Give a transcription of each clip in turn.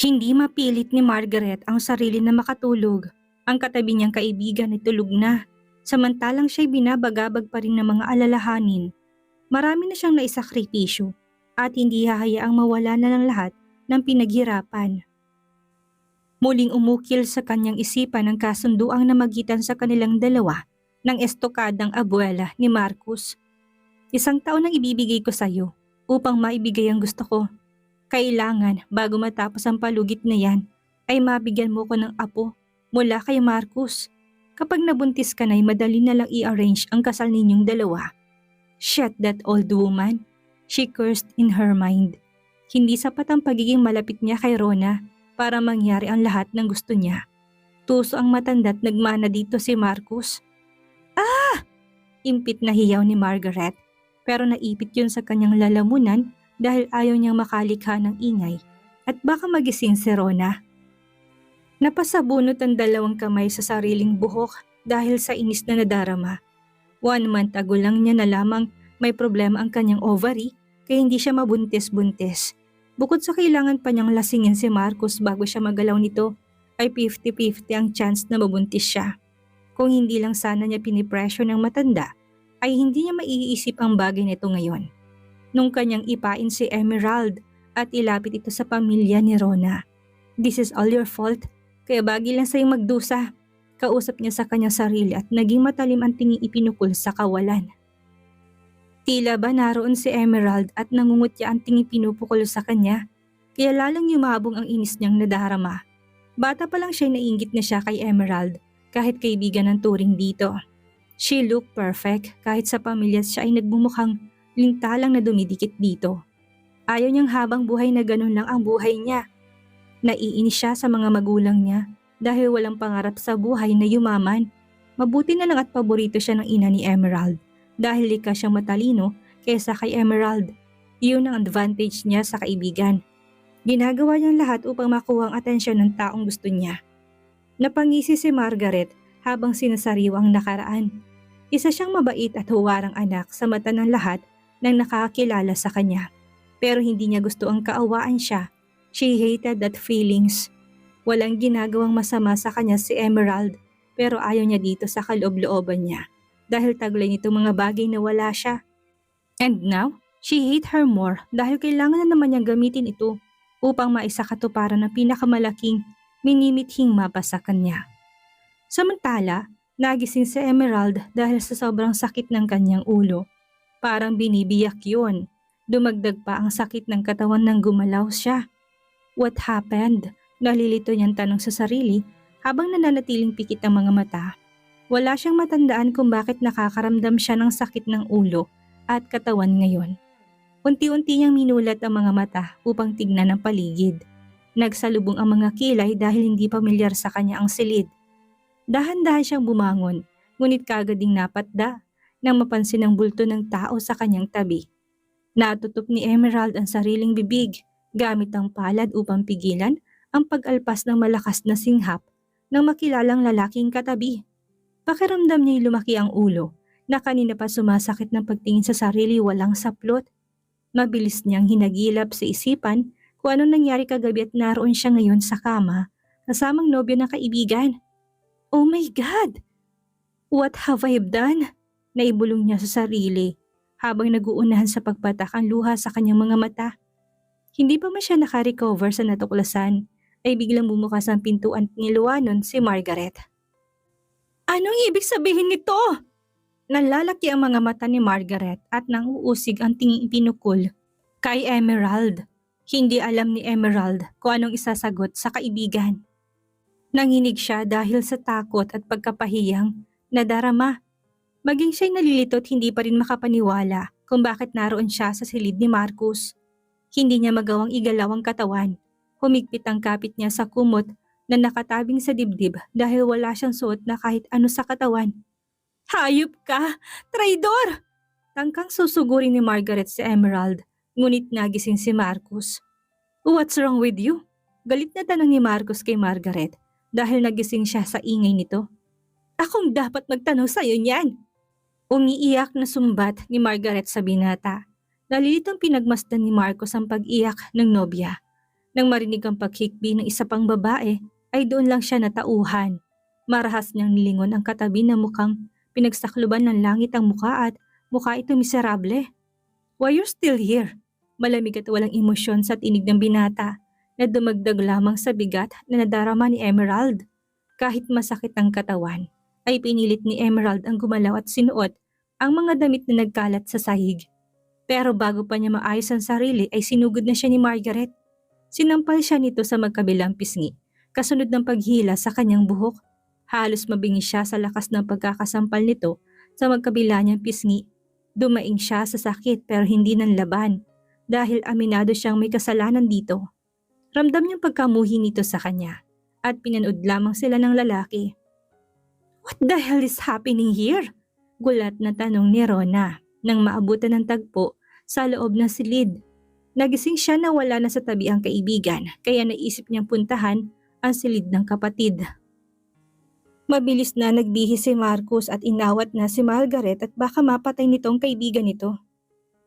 Hindi mapilit ni Margaret ang sarili na makatulog. Ang katabi niyang kaibigan ay tulog na, samantalang siya'y binabagabag pa rin ng mga alalahanin. Marami na siyang naisakripisyo at hindi hahayaang mawala na ng lahat ng pinaghirapan. Muling umukil sa kanyang isipan ang kasunduang namagitan sa kanilang dalawa ng estokadang abuela ni Marcus. 1 taon ang ibibigay ko sa iyo upang maibigay ang gusto ko. Kailangan bago matapos ang palugit na yan ay mabigyan mo ko ng apo mula kay Marcus. Kapag nabuntis ka na'y madali na lang i-arrange ang kasal ninyong dalawa. Shut that old woman, she cursed in her mind. Hindi sapat ang pagiging malapit niya kay Rona para mangyari ang lahat ng gusto niya. Tuso ang matanda't nagmana dito si Marcus. Impit na hiyaw ni Margaret, pero naipit yun sa kanyang lalamunan dahil ayaw niyang makalikha ng ingay at baka magising si Rona. Napasabunot ang 2 kamay sa sariling buhok dahil sa inis na nadarama. 1 month ago lang niya na lamang may problema ang kanyang ovary kaya hindi siya mabuntis-buntis. Bukod sa kailangan pa niyang lasingin si Marcus bago siya magalaw nito, ay 50-50 ang chance na mabuntis siya. Kung hindi lang sana niya pinipresyo ng matanda, ay hindi niya maiisip ang bagay nito ngayon. Nung kanyang ipain si Emerald at ilapit ito sa pamilya ni Rona. This is all your fault, kaya bagay lang sa'yo magdusa. Kausap niya sa kanyang sarili at naging matalim ang tingin ipinukol sa kawalan. Tila ba naroon si Emerald at nangungutya ang tingin pinupukol sa kanya, kaya lalong yumabong ang inis niyang nadarama. Bata pa lang siya nainggit na siya kay Emerald kahit kaibigan ng turing dito. She looked perfect kahit sa pamilya siya ay nagbumukhang lintalang na dumidikit dito. Ayaw niyang habang buhay na ganun lang ang buhay niya. Naiinis siya sa mga magulang niya dahil walang pangarap sa buhay na yumaman. Mabuti na lang at paborito siya ng ina ni Emerald dahil likas siyang matalino kaysa kay Emerald. Iyon ang advantage niya sa kaibigan. Ginagawa niyang lahat upang makuha ang atensyon ng taong gusto niya. Napangisi si Margaret habang sinasariwa ang nakaraan. Isa siyang mabait at huwarang anak sa mata ng lahat ng nakakakilala sa kanya. Pero hindi niya gusto ang kaawaan siya. She hated that feelings. Walang ginagawang masama sa kanya si Emerald pero ayaw niya dito sa kaloob-looban niya dahil taglay nitong mga bagay na wala siya. And now, she hate her more dahil kailangan na naman niyang gamitin ito upang maisakatuparan ng pinakamalaking minimithing mapa sa kanya. Samantala, nagising si Emerald dahil sa sobrang sakit ng kanyang ulo. Parang binibiyak yun. Dumagdag pa ang sakit ng katawan nang gumalaw siya. What happened? Nalilito niyang tanong sa sarili habang nananatiling pikit ang mga mata. Wala siyang matandaan kung bakit nakakaramdam siya ng sakit ng ulo at katawan ngayon. Unti-unti niyang minulat ang mga mata upang tignan ang paligid. Nagsalubong ang mga kilay dahil hindi pamilyar sa kanya ang silid. Dahan-dahan siyang bumangon, ngunit kaagad ding napatda nang mapansin ang bulto ng tao sa kanyang tabi. Natutup ni Emerald ang sariling bibig gamit ang palad upang pigilan ang pag-alpas ng malakas na singhap ng makilalang lalaking katabi. Pakiramdam niya'y lumaki ang ulo na kanina pa sumasakit ng pagtingin sa sarili walang saplot. Mabilis niyang hinagilap sa isipan kung anong nangyari kagabi at naroon siya ngayon sa kama kasamang nobyo ng kaibigan. Oh my God! What have I done? Naibulong niya sa sarili habang naguunahan sa pagpatak ang luha sa kanyang mga mata. Hindi pa man siya nakarecover sa natuklasan ay biglang bumukas ang pintuan at niluwanon si Margaret. Anong ibig sabihin nito? Nalalaki ang mga mata ni Margaret at nanguusig ang tingin pinukol kay Emerald. Hindi alam ni Emerald kung anong isasagot sa kaibigan. Nanginig siya dahil sa takot at pagkapahiyang nadarama. Maging siya'y nalilitot hindi pa rin makapaniwala kung bakit naroon siya sa silid ni Marcus. Hindi niya magawang igalaw ang katawan. Humigpit ang kapit niya sa kumot na nakatabing sa dibdib dahil wala siyang suot na kahit ano sa katawan. Hayop ka! Traidor! Tangkang susugurin ni Margaret si Emerald, ngunit nagising si Marcus. What's wrong with you? Galit na tanong ni Marcus kay Margaret dahil nagising siya sa ingay nito. Akong dapat magtanong sa'yo niyan. Umiiyak na sumbat ni Margaret sa binata. Nalilitong pinagmasdan ni Marcos ang pag-iyak ng nobya. Nang marinig ang paghikbi ng isa pang babae, ay doon lang siya natauhan. Marahas niyang nilingon ang katabi na mukhang pinagsakluban ng langit ang muka at mukha ito miserable. Why you're still here? Malamig at walang emosyon sa tinig ng binata na dumagdag lamang sa bigat na nadarama ni Emerald. Kahit masakit ang katawan, ay pinilit ni Emerald ang gumalaw at sinuot ang mga damit na nagkalat sa sahig. Pero bago pa niya maayos ang sarili ay sinugod na siya ni Margaret. Sinampal siya nito sa magkabilang pisngi, kasunod ng paghila sa kanyang buhok. Halos mabingi siya sa lakas ng pagkakasampal nito sa magkabila niyang pisngi. Dumaing siya sa sakit pero hindi nanlaban dahil aminado siyang may kasalanan dito. Ramdam niyang pagkamuhi nito sa kanya at pinanood lamang sila ng lalaki. What the hell is happening here? Gulat na tanong ni Rona nang maabutan ng tagpo sa loob ng silid. Nagising siya na wala na sa tabi ang kaibigan kaya naisip niyang puntahan ang silid ng kapatid. Mabilis na nagbihis si Marcus at inawat na si Margaret at baka mapatay nitong kaibigan nito.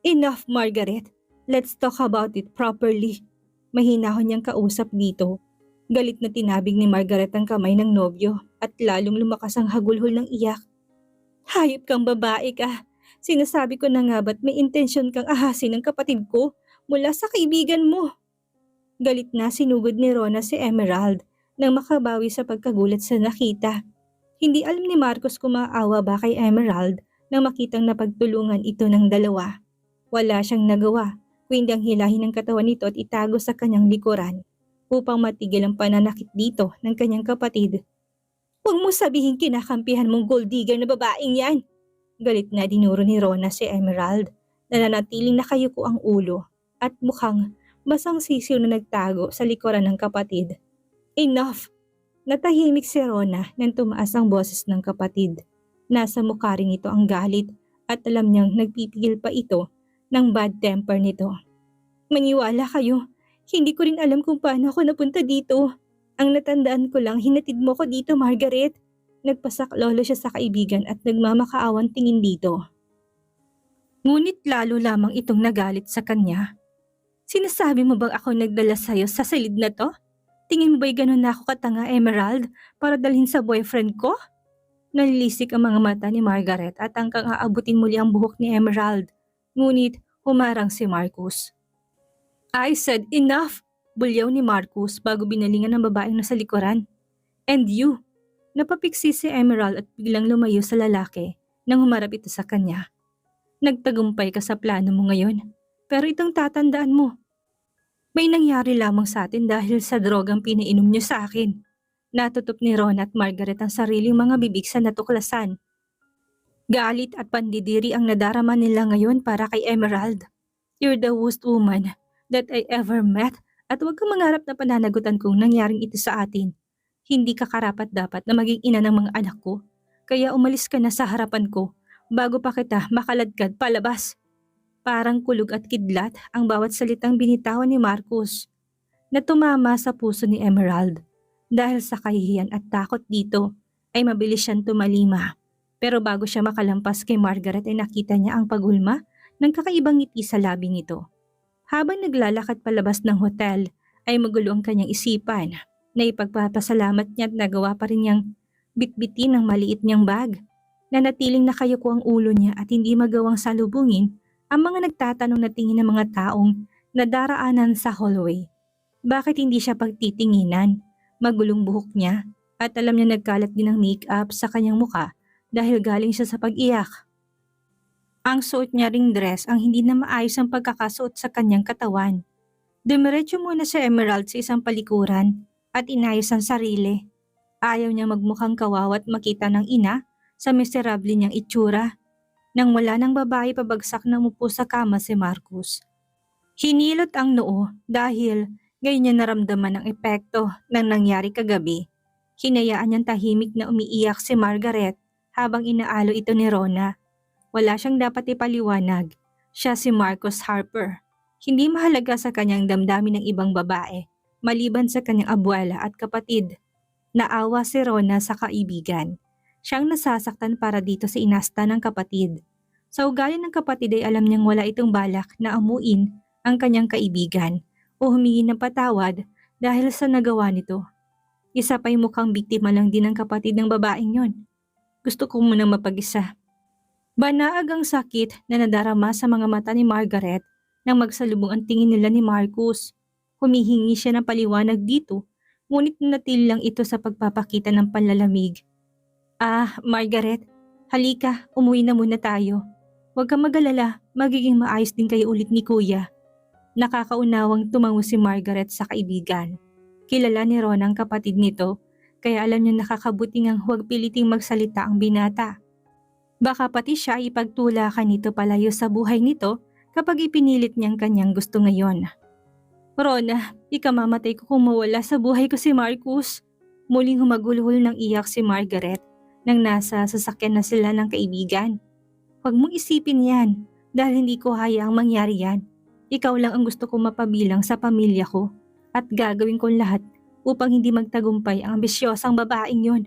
Enough, Margaret. Let's talk about it properly. Mahinahon niyang kausap dito. Galit na tinabig ni Margaret ang kamay ng nobyo at lalong lumakas ang hagulhol ng iyak. Hayop kang babae ka. Sinasabi ko na nga ba't may intensyon kang ahasin ng kapatid ko mula sa kaibigan mo? Galit na sinugod ni Rona si Emerald nang makabawi sa pagkagulat sa nakita. Hindi alam ni Marcus kung maawa ba kay Emerald nang makitang napagtulungan ito ng dalawa. Wala siyang nagawa, kundi ang hilahin ng katawan nito at itago sa kanyang likuran upang matigil ang pananakit dito ng kanyang kapatid. Huwag mo sabihin kinakampihan mong gold digger na babaeng yan. Galit na dinuro ni Rona si Emerald na nanatiling nakayuko ang ulo at mukhang basang sisiw na nagtago sa likuran ng kapatid. Enough! Natahimik si Rona nang tumaas ang boses ng kapatid. Nasa mukha rin ito ang galit at alam niyang nagpipigil pa ito ng bad temper nito. Maniwala kayo, hindi ko rin alam kung paano ako napunta dito. Ang natandaan ko lang hinatid mo ko dito, Margaret. Nagpasaklolo siya sa kaibigan at nagmamakaawan tingin dito. Ngunit lalo lamang itong nagalit sa kanya. Sinasabi mo bang ako nagdala sa'yo sa silid na to? Tingin mo ba'y ganun na ako katanga, Emerald, para dalhin sa boyfriend ko? Nalilisik ang mga mata ni Margaret at hanggang aabutin muli ang buhok ni Emerald. Ngunit humarang si Marcus. I said enough! Bulyaw ni Marcus bago binalingan ng babaeng nasa likuran. And you? Napapiksi si Emerald at biglang lumayo sa lalaki nang humarap ito sa kanya. Nagtagumpay ka sa plano mo ngayon, pero itong tatandaan mo. May nangyari lamang sa atin dahil sa drogang pinainom niyo sa akin. Natutup ni Ron at Margaret ang sariling mga bibig sa natuklasan. Galit at pandidiri ang nadarama nila ngayon para kay Emerald. You're the worst woman that I ever met at huwag kang mangarap na pananagutan kung nangyaring ito sa atin. Hindi ka karapat-dapat na maging ina ng mga anak ko, kaya umalis ka na sa harapan ko bago pa kita makaladkad palabas. Parang kulog at kidlat ang bawat salitang binitawan ni Marcus na tumama sa puso ni Emerald. Dahil sa kahihiyan at takot dito ay mabilis siyang tumalima. Pero bago siya makalampas kay Margaret ay nakita niya ang pagulma ng kakaibang ngiti sa labi nito. Habang naglalakad palabas ng hotel ay magulo ang kanyang isipan na ipagpapasalamat niya at nagawa pa rin niyang bitbitin ng maliit niyang bag. Nanatiling nakayuko ang ulo niya at hindi magawang salubungin ang mga nagtatanong na tingin ng mga taong nadaraanan sa hallway. Bakit hindi siya pagtitinginan? Magulong buhok niya at alam niya nagkalat din ng make-up sa kanyang muka dahil galing siya sa pag-iyak. Ang suot niya ring dress ang hindi na maayos ang pagkakasuot sa kanyang katawan. Dumiretso muna si Emerald sa isang palikuran at inayos ang sarili. Ayaw niya magmukhang kawawa at makita ng ina sa miserable niyang itsura. Nang wala ng babae pabagsak na umupo sa kama si Marcus. Hinilot ang noo dahil ngayon niya naramdaman ang epekto ng nangyari kagabi. Hinayaan niyang tahimik na umiiyak si Margaret habang inaalo ito ni Rona. Wala siyang dapat ipaliwanag. Siya si Marcus Harper. Hindi mahalaga sa kanyang damdamin ng ibang babae, maliban sa kanyang abuela at kapatid. Naawa si Rona sa kaibigan. Siyang nasasaktan para dito sa inasta ng kapatid. Sa ugali ng kapatid ay alam niyang wala itong balak na amuin ang kanyang kaibigan o humingi ng patawad dahil sa nagawa nito. Isa pa'y mukhang biktima lang din ng kapatid ng babaeng yon. Gusto ko munang mapag-isa. Banaag ang sakit na nadarama sa mga mata ni Margaret nang magsalubong ang tingin nila ni Marcus. Humihingi siya ng paliwanag dito, ngunit nanatili lang ito sa pagpapakita ng panlalamig. Margaret, halika, umuwi na muna tayo. Huwag kang mag-alala, magiging maayos din kayo ulit ni Kuya. Nakakaunawang tumango si Margaret sa kaibigan. Kilala ni Ron ang kapatid nito, kaya alam niya nakakabuti ngang huwag piliting magsalita ang binata. Baka pati siya ipagtulakan nito palayo sa buhay nito kapag ipinilit niyang kanyang gusto ngayon. Rona, ikamamatay ko kung mawala sa buhay ko si Marcus. Muling humagulhol ng iyak si Margaret nang nasa sasakyan na sila ng kaibigan. Huwag mong isipin yan dahil hindi ko hayaang mangyari yan. Ikaw lang ang gusto kong mapabilang sa pamilya ko at gagawin kong lahat upang hindi magtagumpay ang ambisyosang babaeng yon.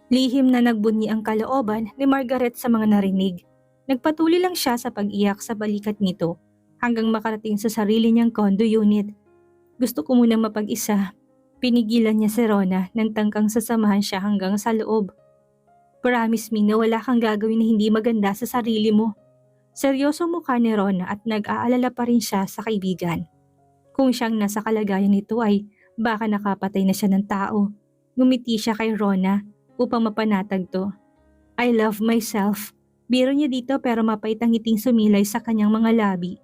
Lihim na nagbunyi ang kalooban ni Margaret sa mga narinig. Nagpatuloy lang siya sa pag-iyak sa balikat nito hanggang makarating sa sarili niyang condo unit. Gusto ko munang mapag-isa. Pinigilan niya si Rona nang tangkang sasamahan siya hanggang sa loob. Promise me na wala kang gagawin na hindi maganda sa sarili mo. Seryoso mukha ni Rona at nag-aalala pa rin siya sa kaibigan. Kung siyang nasa kalagayan nito ay baka nakapatay na siya ng tao. Ngumiti siya kay Rona upang mapanatag to. I love myself. Biro niya dito pero mapait ang ngiting sumilay sa kanyang mga labi.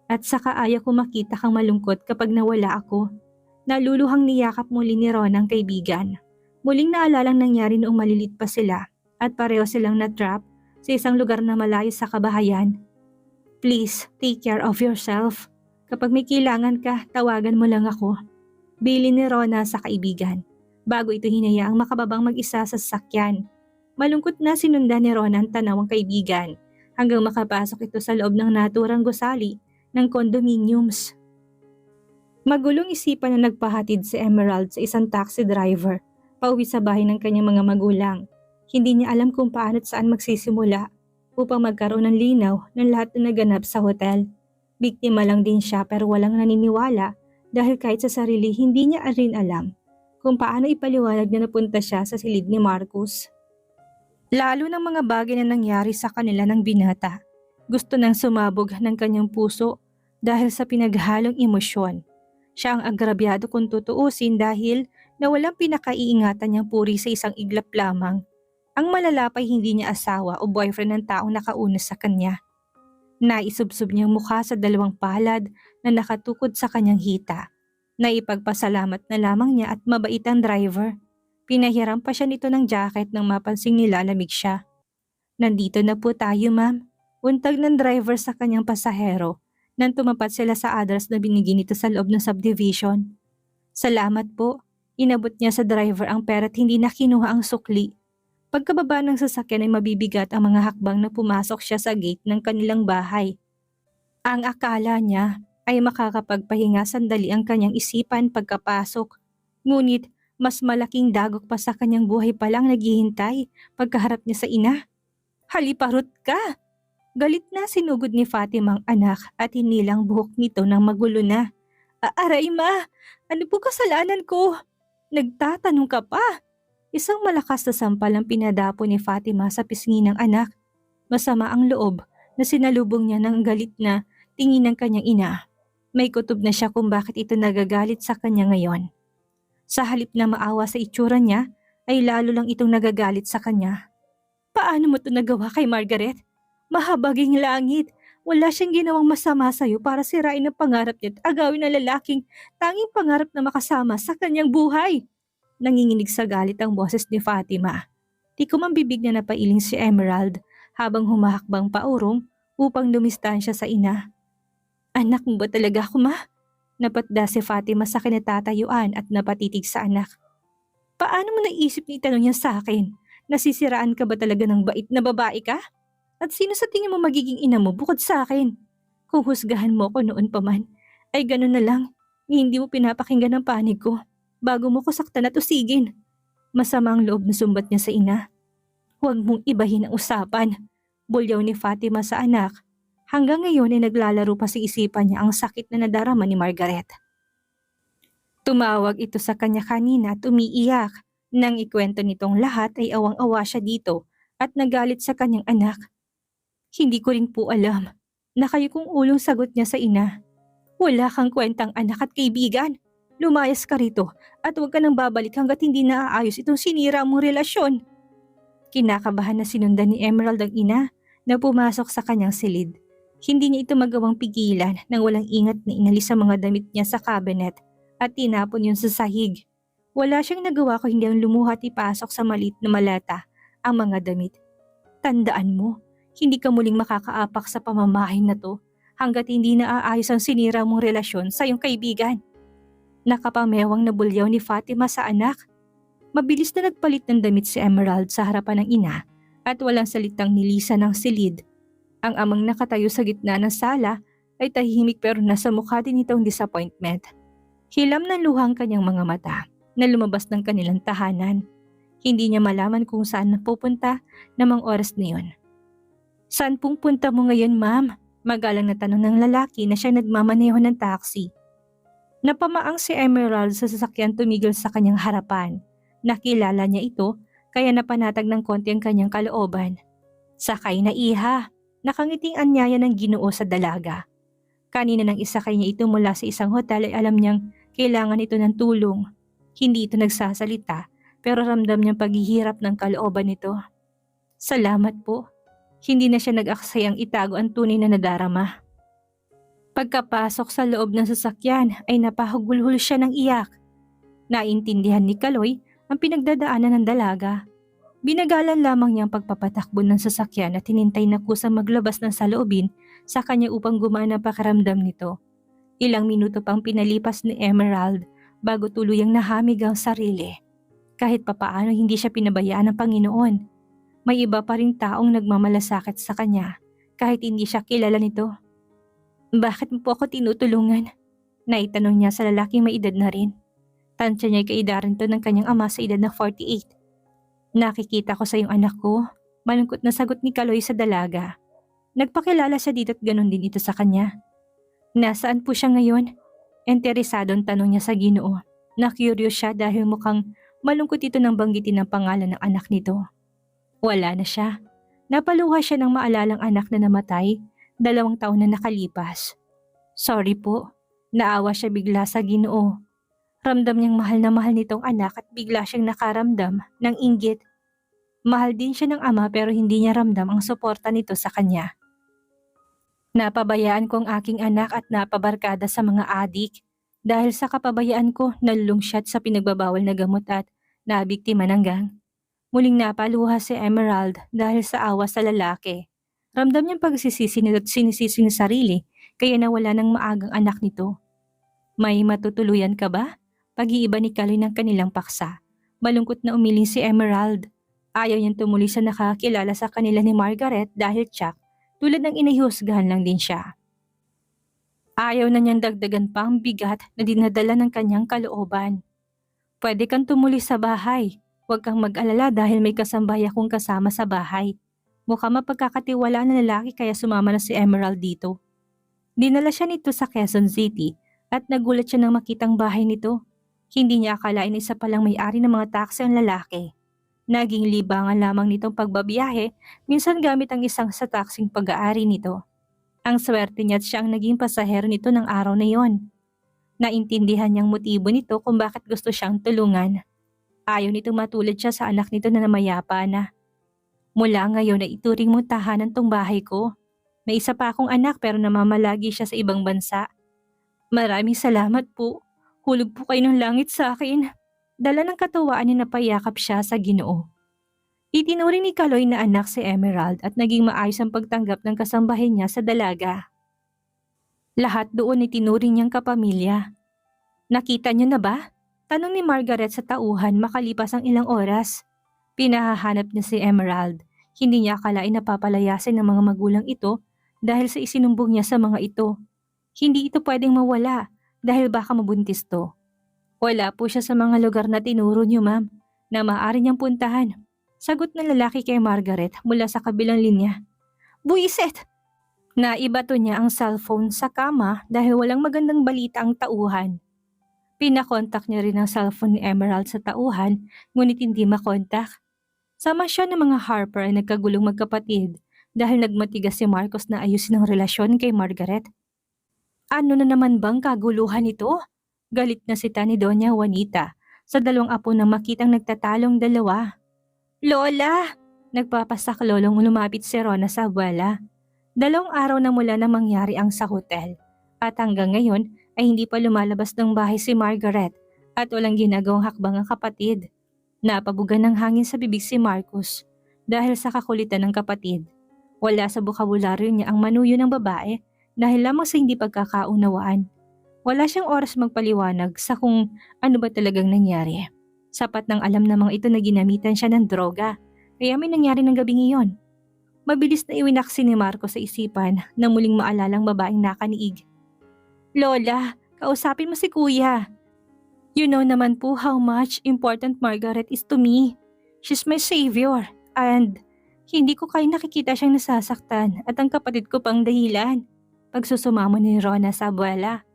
At saka ayaw ko makita kang malungkot kapag nawala ako. Naluluhang niyakap muli ni Rona ang kaibigan. Muling naalalang nangyari noong malilit pa sila at pareho silang na-trap sa isang lugar na malayo sa kabahayan. Please, take care of yourself. Kapag may kailangan ka, tawagan mo lang ako. Bili ni Rona sa kaibigan. Bago ito hinayaang makababang mag-isa sa sasakyan. Malungkot na sinundan ni Rona ang tanawang kaibigan hanggang makapasok ito sa loob ng naturang gusali ng condominiums. Magulong isipan na nagpahatid si Emerald sa isang taxi driver pauwi sa bahay ng kanyang mga magulang. Hindi niya alam kung paano at saan magsisimula upang magkaroon ng linaw ng lahat na naganap sa hotel. Biktima lang din siya pero walang naniniwala dahil kahit sa sarili hindi niya rin alam kung paano ipaliwanag na napunta siya sa silid ni Marcus. Lalo ng mga bagay na nangyari sa kanila ng binata. Gusto nang sumabog ng kanyang puso dahil sa pinaghalong emosyon. Siya ang agrabyado kung tutuusin dahil na walang pinakaiingatan niyang puri sa isang iglap lamang. Ang malalapay hindi niya asawa o boyfriend ng taong nakauna sa kanya. Naisubsob niyang mukha sa dalawang palad na nakatukod sa kanyang hita. Naipagpasalamat na lamang niya at mabait ang driver. Pinahiram pa siya nito ng jacket nang mapansing nilalamig siya. Nandito na po tayo, ma'am. Untag ng driver sa kanyang pasahero nang tumapat sila sa address na binigay nito sa loob ng subdivision. Salamat po. Inabot niya sa driver ang pera at hindi na kinuha ang sukli. Pagkababa ng sasakyan ay mabibigat ang mga hakbang na pumasok siya sa gate ng kanilang bahay. Ang akala niya ay makakapagpahinga sandali ang kanyang isipan pagkapasok. Ngunit mas malaking dagok pa sa kanyang buhay palang naghihintay pagkaharap niya sa ina. Haliparot ka! Galit na sinugod ni Fatima ang anak at hinilang buhok nito ng magulo na. Aray ma! Ano po kasalanan ko? Nagtatanong ka pa? Isang malakas na sampal ang pinadapo ni Fatima sa pisngi ng anak. Masama ang loob na sinalubong niya ng galit na tingin ng kanyang ina. May kutob na siya kung bakit ito nagagalit sa kanya ngayon. Sa halip na maawa sa itsura niya, ay lalo lang itong nagagalit sa kanya. Paano mo ito nagawa kay Margaret? Mahabaging langit. Wala siyang ginawang masama sa'yo para sirain ang pangarap niya at agawin ng lalaking tanging pangarap na makasama sa kanyang buhay. Nanginginig sa galit ang boses ni Fatima. Tikom ang bibig na napailing si Emerald habang humahakbang paurong upang dumistansya sa ina. Anak mo ba talaga ako, ma? Napatda si Fatima sa kinatatayuan at napatitig sa anak. Paano mo naisip na itanong niya sa akin? Nasisiraan ka ba talaga ng bait na babae ka? At sino sa tingin mo magiging ina mo bukod sa akin? Kung husgahan mo ko noon pa man, ay gano'n na lang. Hindi mo pinapakinggan ang panig ko bago mo ko saktan at usigin. Masama ang loob na sumbat niya sa ina. Huwag mong ibahin ang usapan. Bulyaw ni Fatima sa anak. Hanggang ngayon ay naglalaro pa sa isipan niya ang sakit na nadarama ni Margaret. Tumawag ito sa kanya kanina at umiiyak. Nang ikwento nitong lahat ay awang-awa siya dito at nagalit sa kanyang anak. Hindi ko rin po alam na kayo kong ulong sagot niya sa ina. Wala kang kwentang anak at kaibigan. Lumayas ka rito at huwag ka nang babalik hanggat hindi naaayos itong sinira mong relasyon. Kinakabahan na sinundan ni Emerald ang ina na pumasok sa kanyang silid. Hindi niya ito magawang pigilan nang walang ingat na inalis ang mga damit niya sa cabinet at tinapon yun sa sahig. Wala siyang nagawa ko hindi ang lumuhat ipasok sa maliit na malata ang mga damit. Tandaan mo, hindi ka muling makakaapak sa pamamahin na to hanggat hindi naaayos ang sinira mong relasyon sa iyong kaibigan. Nakapamewang na bulyaw ni Fatima sa anak. Mabilis na nagpalit ng damit si Emerald sa harapan ng ina at walang salitang nilisan ng silid. Ang amang nakatayo sa gitna ng sala ay tahimik pero nasa mukha din itong disappointment. Hilam ng luhang kanyang mga mata na lumabas ng kanilang tahanan. Hindi niya malaman kung saan napupunta namang oras na yun. Saan pong punta mo ngayon, ma'am? Magalang na tanong ng lalaki na siya nagmamaneho ng taxi. Napamaang si Emerald sa sasakyan tumigil sa kanyang harapan. Nakilala niya ito kaya napanatag ng konti ang kanyang kalooban. Sakay na iha, nakangiting anyaya ng Ginoo sa dalaga. Kanina nang isakay niya ito mula sa isang hotel ay alam niyang kailangan ito ng tulong. Hindi ito nagsasalita pero ramdam niyang paghihirap ng kalooban nito. Salamat po. Hindi na siya nag-aksayang itago ang tunay na nadarama. Pagkapasok sa loob ng sasakyan ay napahugulhul siya ng iyak. Naintindihan ni Kaloy ang pinagdadaanan ng dalaga. Binagalan lamang niya ang pagpapatakbo ng sasakyan at hinintay na kusang maglabas ng saloobin sa kanya upang gumana ang pakiramdam nito. Ilang minuto pang pinalipas ni Emerald bago tuluyang nahamig ang sarili. Kahit papaano hindi siya pinabayaan ng Panginoon. May iba pa rin taong nagmamalasakit sa kanya kahit hindi siya kilala nito. Bakit mo po ako tinutulungan? Naitanong niya sa lalaking may edad na rin. Tansya niya ay kaidaran to ng kanyang ama sa edad na 48. Nakikita ko sa iyong anak ko, malungkot na sagot ni Kaloy sa dalaga. Nagpakilala siya dito at ganon din ito sa kanya. Nasaan po siya ngayon? Interesadong tanong niya sa Ginoo. Na-curious siya dahil mukhang malungkot ito nang banggitin ang pangalan ng anak nito. Wala na siya. Napaluha siya ng maalalang anak na namatay 2 taon na nakalipas. Sorry po, naawa siya bigla sa Ginoo. Ramdam niyang mahal na mahal nitong anak at bigla siyang nakaramdam ng inggit. Mahal din siya ng ama pero hindi niya ramdam ang suporta nito sa kanya. Napabayaan ko ang aking anak at napabarkada sa mga adik. Dahil sa kapabayaan ko, nalulungsyat sa pinagbabawal na gamot at nabiktima ng gang. Muling napaluha si Emerald dahil sa awa sa lalaki. Ramdam niyang pagsisisi nito at sinisisi ng sarili kaya nawala ng maagang anak nito. May matutuluyan ka ba? Pag-iiba ni Kaloy ng kanilang paksa. Malungkot na umiling si Emerald. Ayaw niyang tumuli sa nakakilala sa kanila ni Margaret dahil tsak, tulad ng inahihusgahan lang din siya. Ayaw na niyang dagdagan pa ang bigat na dinadala ng kanyang kalooban. Pwede kang tumuli sa bahay. Huwag kang mag-alala dahil may kasambay akong kasama sa bahay. Mukhang mapagkakatiwalaan na lalaki kaya sumama na si Emerald dito. Dinala siya nito sa Quezon City at nagulat siya nang makitang bahay nito. Hindi niya akalain isa palang may-ari ng mga taxi ang lalaki. Naging libangan lamang nitong pagbabiyahe, minsan gamit ang isang sa taxing pag-aari nito. Ang swerte niya at siya ang naging pasahero nito ng araw na yon. Naintindihan niyang motibo nito kung bakit gusto siyang tulungan. Ayaw nitong matulad siya sa anak nito na namayapa na. Mula ngayon ay ituring mong tahanan tong bahay ko. May isa pa akong anak pero namamalagi siya sa ibang bansa. Maraming salamat po. Hulog po kayo ng langit sa akin. Dala ng katuwaan niya na payakap siya sa Ginoo. Itinuring ni Kaloy na anak si Emerald at naging maayos ang pagtanggap ng kasambahay niya sa dalaga. Lahat doon itinuring niyang kapamilya. Nakita niyo na ba? Tanong ni Margaret sa tauhan makalipas ang ilang oras. Pinahahanap niya si Emerald. Hindi niya akalain na papalayasin ng mga magulang ito dahil sa isinumbong niya sa mga ito. Hindi ito pwedeng mawala dahil baka mabuntis to. Wala po siya sa mga lugar na tinuro niyo, ma'am, na maaari niyang puntahan. Sagot ng lalaki kay Margaret mula sa kabilang linya. Buisit! Naibato niya ang cellphone sa kama dahil walang magandang balita ang tauhan. Pinakontak niya rin ang cellphone ni Emerald sa tauhan, ngunit hindi makontak. Sa mansyon ng mga Harper ay nagkagulong magkapatid dahil nagmatigas si Marcos na ayusin ang relasyon kay Margaret. Ano na naman bang kaguluhan ito? Galit na si ni Doña Juanita sa dalawang apo na makitang nagtatalong dalawa. Lola! Nagpapasaklolong lumapit si Rona sa abuela. 2 araw na mula na mangyari ang sa hotel at hanggang ngayon ay hindi pa lumalabas ng bahay si Margaret at walang ginagawang hakbang ang kapatid. Napabugan ng hangin sa bibig si Marcos dahil sa kakulitan ng kapatid. Wala sa bokabularyo niya ang manuyo ng babae dahil lamang sa hindi pagkakaunawaan. Wala siyang oras magpaliwanag sa kung ano ba talagang nangyari. Sapat ng alam namang ito na ginamitan siya ng droga, kaya may nangyari ng gabing iyon. Mabilis na iwinaksi ni Marco sa isipan na muling maalalang babaeng nakaniig. Lola, kausapin mo si kuya. You know naman po how much important Margaret is to me. She's my savior and hindi ko kayo nakikita siyang nasasaktan at ang kapatid ko pang dahilan. Pagsusumamo ni Rona sa abuela.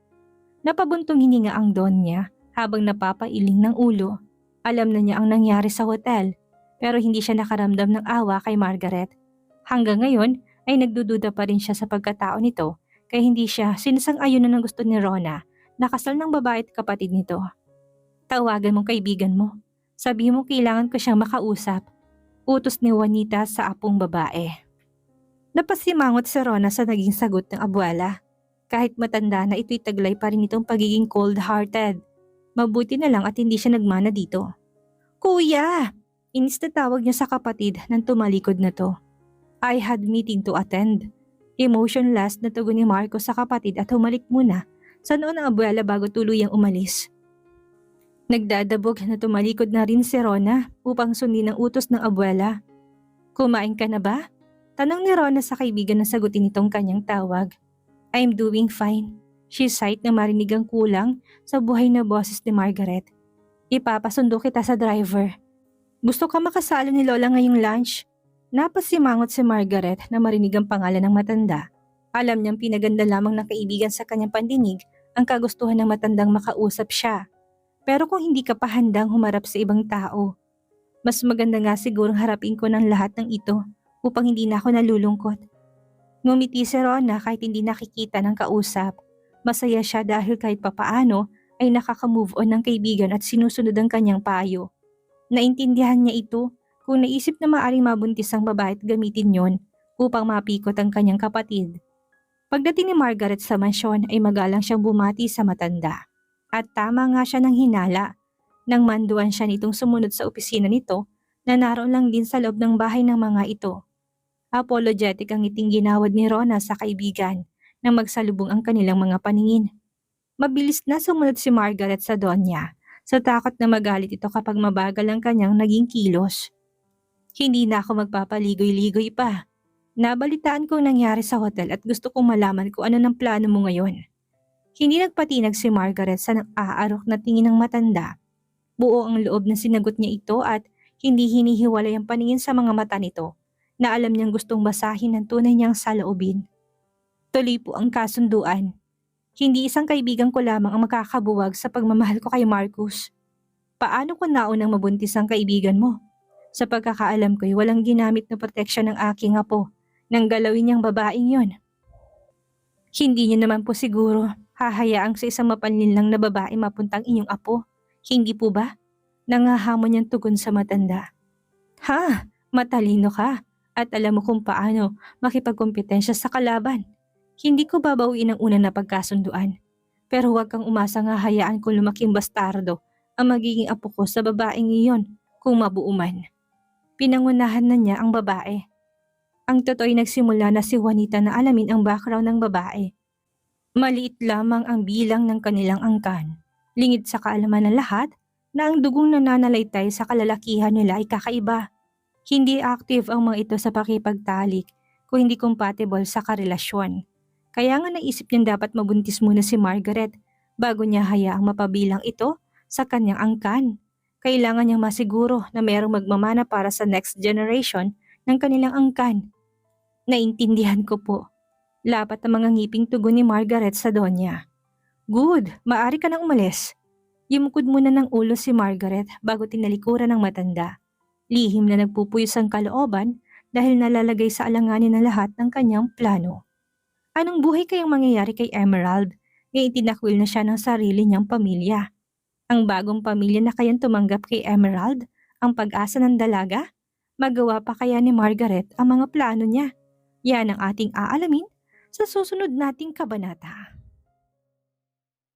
Napabuntong hininga ang don niya habang napapailing ng ulo. Alam na niya ang nangyari sa hotel pero hindi siya nakaramdam ng awa kay Margaret. Hanggang ngayon ay nagdududa pa rin siya sa pagkatao nito kaya hindi siya sinasang-ayon na ng gusto ni Rona na kasal ng babae at kapatid nito. Tawagan mong kaibigan mo. Sabi mo kailangan ko siyang makausap. Utos ni Juanita sa apong babae. Napasimangot si Rona sa naging sagot ng abuela. Kahit matanda na ito'y taglay pa rin itong pagiging cold-hearted. Mabuti na lang at hindi siya nagmana dito. Kuya! Inis na tawag niya sa kapatid nang tumalikod na to. I had meeting to attend. Emotionless na tugon ni Marco sa kapatid at humalik muna sa noon ng abuela bago tuluyang umalis. Nagdadabog na tumalikod na rin si Rona upang sundin ang utos ng abuela. Kumain ka na ba? Tanong ni Rona sa kaibigan na sagutin itong kanyang tawag. I'm doing fine. She sighed na marinig ang kulang sa buhay na boses ni Margaret. Ipapasundo kita sa driver. Gusto ka makasalo ni Lola ngayong lunch? Napasimangot si Margaret na marinig ang pangalan ng matanda. Alam niyang pinaganda lamang ng kaibigan sa kanyang pandinig ang kagustuhan ng matandang makausap siya. Pero kung hindi ka pa handang humarap sa ibang tao, mas maganda nga sigurong harapin ko ng lahat ng ito upang hindi na ako nalulungkot. Ngumiti si Rona kahit hindi nakikita ng kausap. Masaya siya dahil kahit papaano ay nakaka-move on ng kaibigan at sinusunod ang kanyang payo. Naintindihan niya ito kung naisip na maaaring mabuntis ang babae at gamitin yon upang mapikot ang kanyang kapatid. Pagdating ni Margaret sa mansyon ay magalang siyang bumati sa matanda. At tama nga siya ng hinala nang manduan siya nitong sumunod sa opisina nito na naroon lang din sa loob ng bahay ng mga ito. Apologetic ang ngiting ginawad ni Rona sa kaibigan nang magsalubong ang kanilang mga paningin. Mabilis na sumunod si Margaret sa Donya sa takot na magalit ito kapag mabagal ang kanyang naging kilos. Hindi na ako magpapaligoy-ligoy pa. Nabalitaan ko ang nangyari sa hotel at gusto kong malaman kung ano ng plano mo ngayon. Hindi nagpatinag si Margaret sa nang-aarok na tingin ng matanda. Buo ang loob na sinagot niya ito at hindi hinihiwalay ang paningin sa mga mata nito na alam niyang gustong basahin ang tunay niyang saloobin. Tuloy po ang kasunduan. Hindi isang kaibigan ko lamang ang makakabuwag sa pagmamahal ko kay Marcus. Paano kung naunang mabuntis ang kaibigan mo? Sa pagkakaalam ko'y walang ginamit na proteksyon ng aking apo nang galawin niyang babaeng yon. Hindi niyo naman po siguro hahayaang sa isang mapanlinlang na babae mapuntang inyong apo. Hindi po ba? Nangahamon niyang tugon sa matanda. Ha? Matalino ka at alam mo kung paano makipagkompetensya sa kalaban. Hindi ko babawiin ang una na pagkasunduan. Pero huwag kang umasa nga hayaan kung lumaking bastardo ang magiging apo ko sa babaeng iyon kung mabuo man. Pinangunahan na niya ang babae. Ang totoo'y nagsimula na si Juanita na alamin ang background ng babae. Maliit lamang ang bilang ng kanilang angkan. Lingid sa kaalaman ng lahat na ang dugong nananalaytay sa kalalakihan nila ay kakaiba. Hindi active ang mga ito sa pakipagtalik kung hindi compatible sa karelasyon. Kaya nga naisip niyang dapat mabuntis muna si Margaret bago niya hayaang mapabilang ito sa kanyang angkan. Kailangan niyang masiguro na mayroong magmamana para sa next generation ng kanilang angkan. Naintindihan ko po. Lapat ang mga ngiping tugon ni Margaret sa Donya. Good, maaari ka nang umalis. Yumukod muna ng ulo si Margaret bago tinalikuran ng matanda. Lihim na nagpupuyos ang kalooban dahil nalalagay sa alanganin na lahat ng kanyang plano. Anong buhay kayang mangyayari kay Emerald ngayong itinakwil na siya ng sarili niyang pamilya? Ang bagong pamilya na kayang tumanggap kay Emerald, ang pag-asa ng dalaga? Magawa pa kaya ni Margaret ang mga plano niya? Yan ang ating aalamin sa susunod nating kabanata.